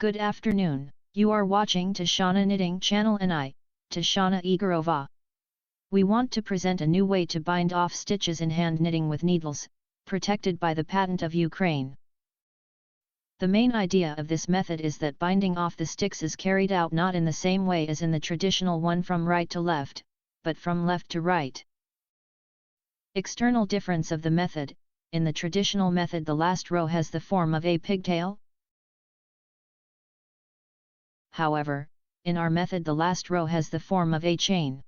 Good afternoon, you are watching Tashana Knitting Channel and I, Tashana Igorova. We want to present a new way to bind off stitches in hand knitting with needles, protected by the patent of Ukraine. The main idea of this method is that binding off the sticks is carried out not in the same way as in the traditional one from right to left, but from left to right. External difference of the method: in the traditional method the last row has the form of a pigtail. However, in our method the last row has the form of a chain.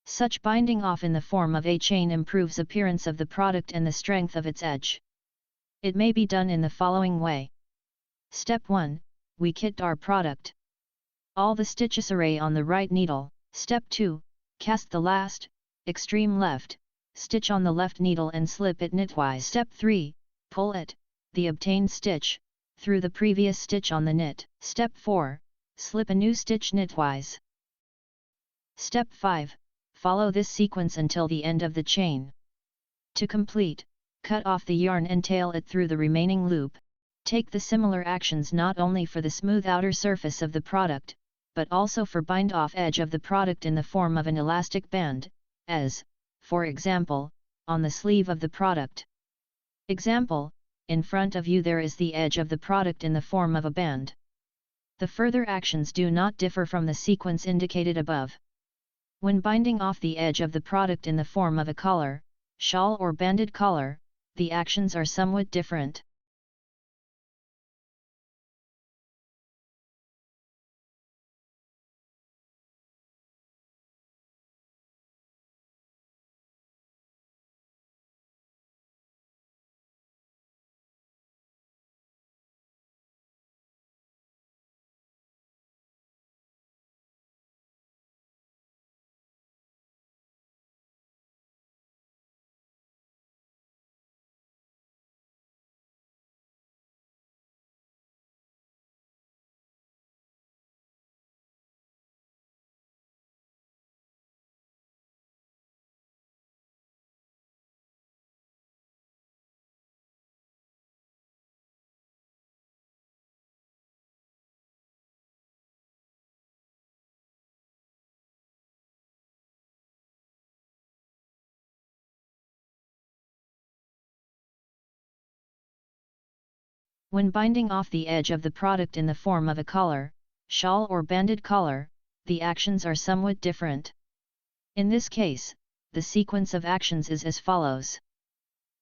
Such binding off in the form of a chain improves appearance of the product and the strength of its edge. It may be done in the following way. Step 1. We kit our product. All the stitches array on the right needle. Step 2. Cast the last, extreme left, stitch on the left needle and slip it knitwise. Step 3. Pull it, the obtained stitch, through the previous stitch on the knit. Step 4. Slip a new stitch knitwise. Step 5. Follow this sequence until the end of the chain. To complete, cut off the yarn and tail it through the remaining loop. Take the similar actions not only for the smooth outer surface of the product, but also for bind off edge of the product in the form of an elastic band, as, for example, on the sleeve of the product. Example: in front of you there is the edge of the product in the form of a band. The further actions do not differ from the sequence indicated above. When binding off the edge of the product in the form of a collar, shawl or banded collar, the actions are somewhat different. When binding off the edge of the product in the form of a collar, shawl or banded collar, the actions are somewhat different. In this case, the sequence of actions is as follows.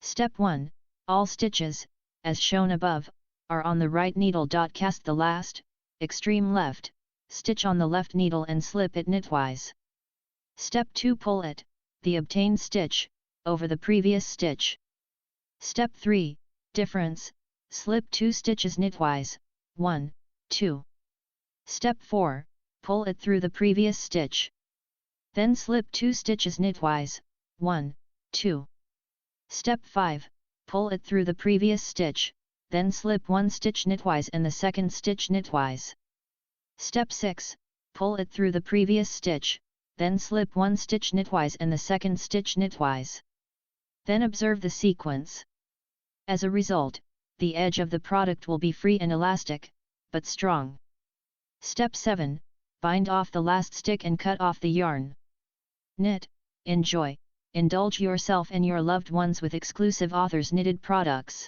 Step 1. All stitches, as shown above, are on the right needle. Cast the last, extreme left, stitch on the left needle and slip it knitwise. Step 2. Pull it, the obtained stitch, over the previous stitch. Step 3. Difference: slip 2 stitches knitwise, 1, 2. Step 4. Pull it through the previous stitch. Then slip 2 stitches knitwise, 1, 2. Step 5. Pull it through the previous stitch, then slip 1 stitch knitwise and the second stitch knitwise. Step 6. Pull it through the previous stitch, then slip 1 stitch knitwise and the second stitch knitwise. Then observe the sequence. As a result, the edge of the product will be free and elastic, but strong. Step 7. Bind off the last stick and cut off the yarn. Knit, enjoy, indulge yourself and your loved ones with exclusive authors knitted products.